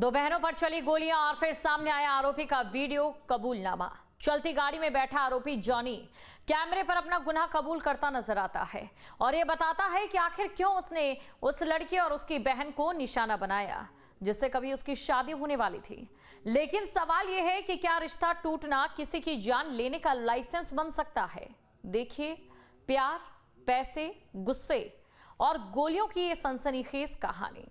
दो बहनों पर चली गोलियां और फिर सामने आया आरोपी का वीडियो कबूलनामा। चलती गाड़ी में बैठा आरोपी जॉनी कैमरे पर अपना गुनाह कबूल करता नजर आता है और ये बताता है कि आखिर क्यों उसने उस लड़की और उसकी बहन को निशाना बनाया जिससे कभी उसकी शादी होने वाली थी। लेकिन सवाल यह है कि क्या रिश्ता टूटना किसी की जान लेने का लाइसेंस बन सकता है? देखिए प्यार, पैसे, गुस्से और गोलियों की ये सनसनीखेज कहानी।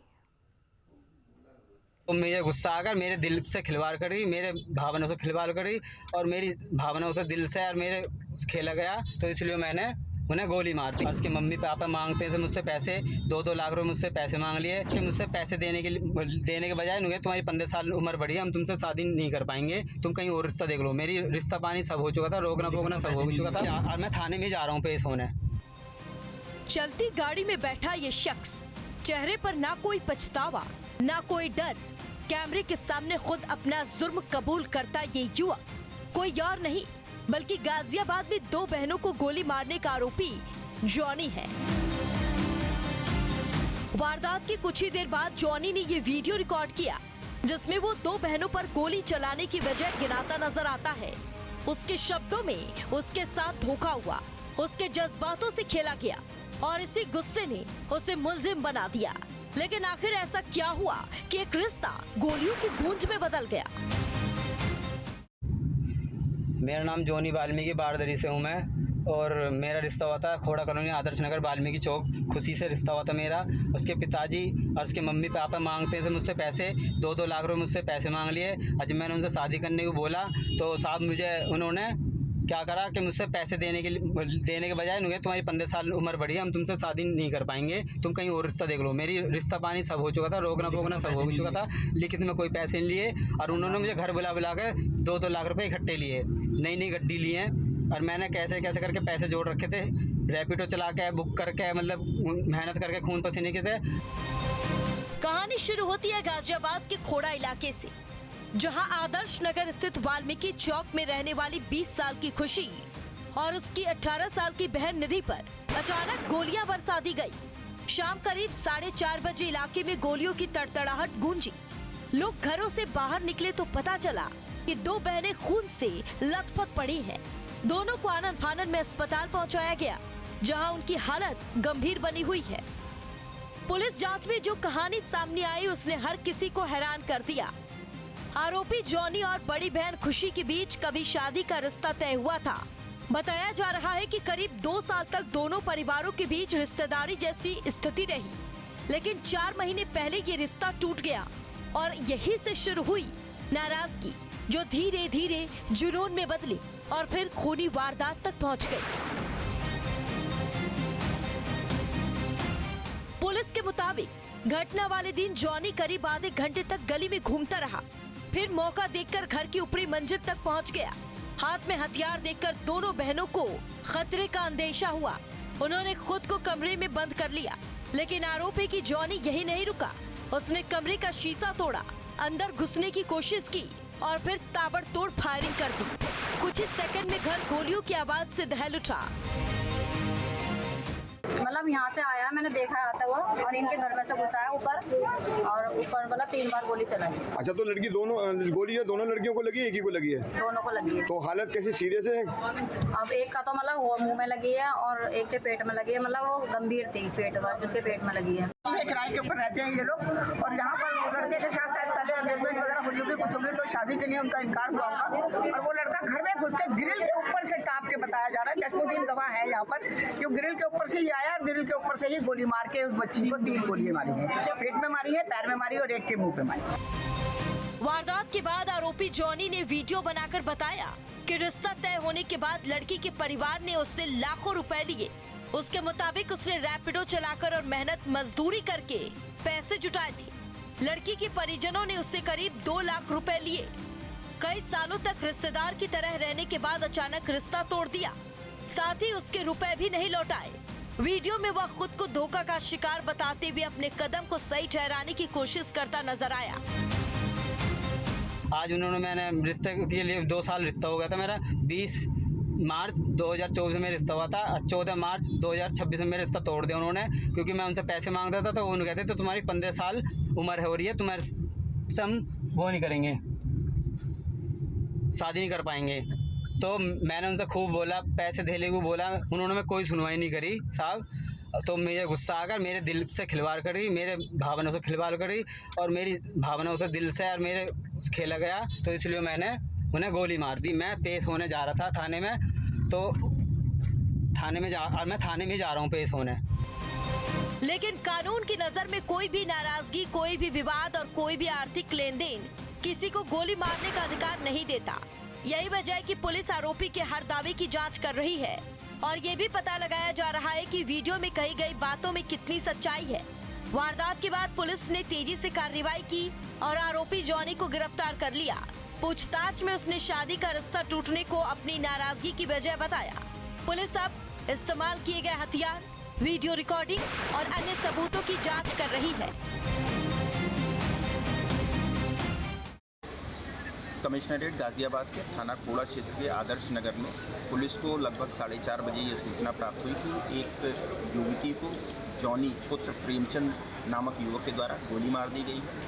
तो मुझे गुस्सा आकर मेरे दिल से खिलवाड़ करी, मेरे भावनाओं से खिलवाड़ करी और मेरी भावनाओं से दिल से और मेरे खेला गया, तो इसलिए मैंने उन्हें गोली मार दी। और उसके मम्मी पापा मांगते थे मुझसे पैसे, 2-2 लाख रुपए मुझसे पैसे मांग लिए कि मुझसे पैसे देने के बजाय नुगे तुम्हारी 15 साल उम्र बढ़ी है, हम तुमसे शादी नहीं कर पाएंगे, तुम कहीं और रिश्ता देख लो। मेरी रिश्ता पानी सब हो चुका था, रोकना पोकना सब हो चुका था और मैं थाने में जा रहा हूँ पेश होने। चलती गाड़ी में बैठा ये शख्स, चेहरे पर ना कोई पछतावा ना कोई डर, कैमरे के सामने खुद अपना जुर्म कबूल करता ये युवक कोई और नहीं बल्कि गाजियाबाद में दो बहनों को गोली मारने का आरोपी जॉनी है। वारदात की कुछ ही देर बाद जॉनी ने ये वीडियो रिकॉर्ड किया जिसमें वो दो बहनों पर गोली चलाने की वजह गिनाता नजर आता है। उसके शब्दों में उसके साथ धोखा हुआ, उसके जज्बातों से खेला गया और इसी गुस्से ने उसे मुलजिम बना दिया। लेकिन आखिर ऐसा क्या हुआ कि एक रिश्ता गोलियों की गूंज में बदल गया? मेरा नाम जॉनी वाल्मीकि बारदरी से हूँ मैं, और मेरा रिश्ता हुआ था खोड़ा कॉलोनी आदर्श नगर वाल्मीकि चौक, खुशी से रिश्ता हुआ था मेरा। उसके पिताजी और उसके मम्मी पापा मांगते थे मुझसे पैसे, 2-2 लाख रुपए मुझसे पैसे मांग लिए। और जब मैंने उनसे शादी करने को बोला तो साहब मुझे उन्होंने क्या करा कि मुझसे पैसे देने के बजाय नुगे तुम्हारी 15 साल उम्र बढ़ी है, हम तुमसे शादी नहीं कर पाएंगे, तुम कहीं और रिश्ता देख लो। मेरी रिश्ता पानी सब हो चुका था, रोकना पोकना सब हो चुका था, लेकिन मैं कोई पैसे नहीं लिए और उन्होंने मुझे घर बुला के 2-2 लाख रुपए इकट्ठे लिए, नई गड्डी लिए। और मैंने कैसे करके पैसे जोड़ रखे थे, रैपिडो चला के बुक करके, मतलब मेहनत करके खून पसीने के से। कहानी शुरू होती है गाजियाबाद के खोड़ा इलाके से, जहां आदर्श नगर स्थित वाल्मीकि चौक में रहने वाली 20 साल की खुशी और उसकी 18 साल की बहन निधि पर अचानक गोलियां बरसा दी गई। शाम करीब 4:30 बजे इलाके में गोलियों की तड़तड़ाहट गूंजी। लोग घरों से बाहर निकले तो पता चला कि दो बहनें खून से लथपथ पड़ी हैं। दोनों को आनन फानन में अस्पताल पहुंचाया गया, जहां उनकी हालत गंभीर बनी हुई है। पुलिस जांच में जो कहानी सामने आई उसने हर किसी को हैरान कर दिया। आरोपी जॉनी और बड़ी बहन खुशी के बीच कभी शादी का रिश्ता तय हुआ था। बताया जा रहा है कि करीब 2 साल तक दोनों परिवारों के बीच रिश्तेदारी जैसी स्थिति रही, लेकिन 4 महीने पहले ये रिश्ता टूट गया और यहीं से शुरू हुई नाराजगी, जो धीरे धीरे जुनून में बदली और फिर खूनी वारदात तक पहुंच गई। पुलिस के मुताबिक घटना वाले दिन जॉनी करीब आधे घंटे तक गली में घूमता रहा, फिर मौका देखकर घर की ऊपरी मंजिल तक पहुंच गया। हाथ में हथियार देखकर दोनों बहनों को खतरे का अंदेशा हुआ। उन्होंने खुद को कमरे में बंद कर लिया, लेकिन आरोपी की जॉनी यही नहीं रुका। उसने कमरे का शीशा तोड़ा, अंदर घुसने की कोशिश की और फिर ताबड़तोड़ फायरिंग कर दी। कुछ ही सेकंड में घर गोलियों की आवाज से दहल उठा। मतलब यहाँ से आया, मैंने देखा आता हुआ और इनके घर में से घुसा है ऊपर, और ऊपर वाला 3 बार गोली चलाई। अच्छा, तो लड़की दोनों गोली है, दोनों लड़कियों को लगी है, एक ही को लगी है? दोनों को लगी है। तो हालत कैसी, सीरियस है? अब एक का तो मतलब मुंह में लगी है और एक के पेट में लगी है, मतलब वो गंभीर थी पेट में, जिसके पेट में लगी है। किराए के ऊपर रहते हैं ये लोग, और यहाँ पर लड़के के साथ शायद पहले एंगेजमेंट वगैरह हो चुकी कुछ होगी, तो शादी के लिए उनका इनकार हुआ होगा। और वो लड़का घर में घुस के ग्रिल के ऊपर से टाप के बताया जा रहा है, चश्मोदीन गवाह है यहाँ पर, कि ग्रिल के ऊपर से ही आया और ग्रिल के ऊपर से ही गोली मार के उस बच्ची को 3 गोलियां मारी है, पेट में मारी है, पैर में मारी और एक के मुंह पे मारी। वारदात के बाद आरोपी जॉनी ने वीडियो बनाकर बताया कि रिश्ता तय होने के बाद लड़की के परिवार ने उससे लाखों रुपए लिए। उसके मुताबिक उसने रैपिडो चलाकर और मेहनत मजदूरी करके पैसे जुटाए थे। लड़की के परिजनों ने उससे करीब 2 लाख रुपए लिए। कई सालों तक रिश्तेदार की तरह रहने के बाद अचानक रिश्ता तोड़ दिया, साथ ही उसके रुपए भी नहीं लौटाए। वीडियो में वह खुद को धोखा का शिकार बताते हुए अपने कदम को सही ठहराने की कोशिश करता नजर आया। आज मैंने रिश्ते के लिए 2 साल रिश्ता हो गया था मेरा। 20 मार्च 2024 में रिश्ता हुआ था, 14 मार्च 2026 में रिश्ता तोड़ दिया उन्होंने, क्योंकि मैं उनसे पैसे मांगता था तो वो कहते तो तुम्हारी 15 साल उम्र हो रही है, तुम्हारे से हम वो नहीं करेंगे, शादी नहीं कर पाएंगे। तो मैंने उनसे खूब बोला, पैसे देने को बोला, उन्होंने कोई सुनवाई नहीं करी साहब। तो मुझे गुस्सा आकर मेरे दिल से खिलवाड़ करी, मेरे भावनाओं से खिलवाड़ करी और मेरी भावनाओं से दिल से और मेरे खेला गया। तो इसलिए मैंने उन्हें गोली मार दी। मैं पेश होने जा रहा था थाने में, तो मैं थाने में जा रहा हूँ पेश होने। लेकिन कानून की नजर में कोई भी नाराजगी, कोई भी विवाद और कोई भी आर्थिक लेन देन किसी को गोली मारने का अधिकार नहीं देता। यही वजह है कि पुलिस आरोपी के हर दावे की जांच कर रही है और ये भी पता लगाया जा रहा है कि वीडियो में कही गई बातों में कितनी सच्चाई है। वारदात के बाद पुलिस ने तेजी से कार्रवाई की और आरोपी जॉनी को गिरफ्तार कर लिया। पूछताछ में उसने शादी का रिश्ता टूटने को अपनी नाराजगी की वजह बताया। पुलिस अब इस्तेमाल किए गए हथियार, वीडियो रिकॉर्डिंग और अन्य सबूतों की जांच कर रही है। कमिश्नरेट गाजियाबाद के थाना कोड़ा क्षेत्र के आदर्श नगर में पुलिस को लगभग 4:30 बजे ये सूचना प्राप्त हुई कि एक युवती को जॉनी पुत्र प्रेमचंद नामक युवक के द्वारा गोली मार दी गई है।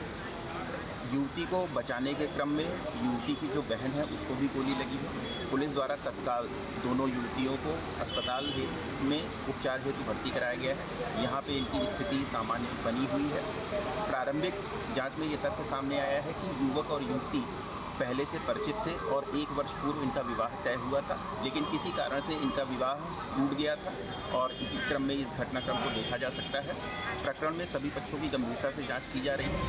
युवती को बचाने के क्रम में युवती की जो बहन है उसको भी गोली लगी है। पुलिस द्वारा तत्काल दोनों युवतियों को अस्पताल में उपचार हेतु भर्ती कराया गया है। यहाँ पे इनकी स्थिति सामान्य बनी हुई है। प्रारंभिक जांच में ये तथ्य सामने आया है कि युवक और युवती पहले से परिचित थे और 1 वर्ष पूर्व इनका विवाह तय हुआ था, लेकिन किसी कारण से इनका विवाह टूट गया था और इसी क्रम में इस घटनाक्रम को देखा जा सकता है। प्रकरण में सभी पक्षों की गंभीरता से जांच की जा रही है।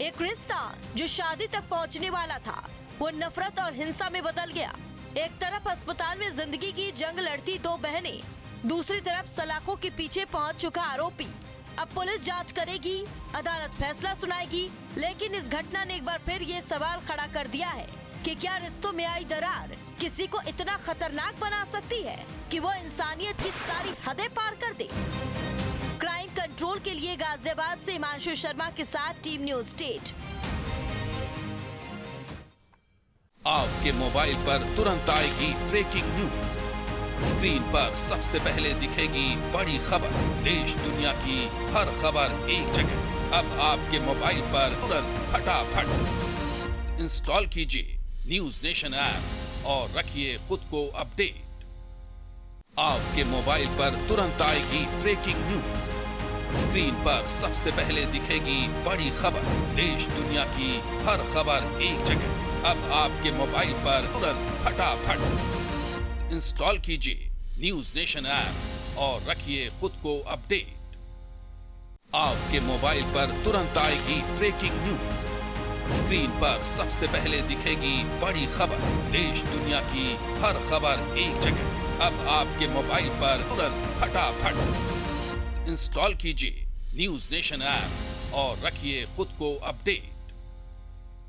एक रिश्ता जो शादी तक पहुंचने वाला था, वो नफरत और हिंसा में बदल गया। एक तरफ अस्पताल में जिंदगी की जंग लड़ती 2 बहनें, दूसरी तरफ सलाखों के पीछे पहुंच चुका आरोपी। अब पुलिस जांच करेगी, अदालत फैसला सुनाएगी, लेकिन इस घटना ने एक बार फिर ये सवाल खड़ा कर दिया है कि क्या रिश्तों में आई दरार किसी को इतना खतरनाक बना सकती है कि वो इंसानियत की सारी हदें पार कर दे। क्राइम कंट्रोल के लिए गाजियाबाद से हिमांशु शर्मा के साथ टीम न्यूज स्टेट। आपके मोबाइल पर तुरंत आएगी ब्रेकिंग न्यूज। स्क्रीन पर सबसे पहले दिखेगी बड़ी खबर, देश दुनिया की हर खबर एक जगह। अब आपके मोबाइल पर तुरंत फटाफट इंस्टॉल कीजिए न्यूज नेशन ऐप और रखिए खुद को अपडेट। आपके मोबाइल पर तुरंत आएगी ब्रेकिंग न्यूज। स्क्रीन पर सबसे पहले दिखेगी बड़ी खबर, देश दुनिया की हर खबर एक जगह। अब आपके मोबाइल पर तुरंत फटाफट इंस्टॉल कीजिए न्यूज नेशन ऐप और रखिए खुद को अपडेट। आपके मोबाइल पर तुरंत आएगी ब्रेकिंग न्यूज। स्क्रीन पर सबसे पहले दिखेगी बड़ी खबर, देश दुनिया की हर खबर एक जगह। अब आपके मोबाइल पर तुरंत फटाफट इंस्टॉल कीजिए न्यूज नेशन ऐप और रखिए खुद को अपडेट।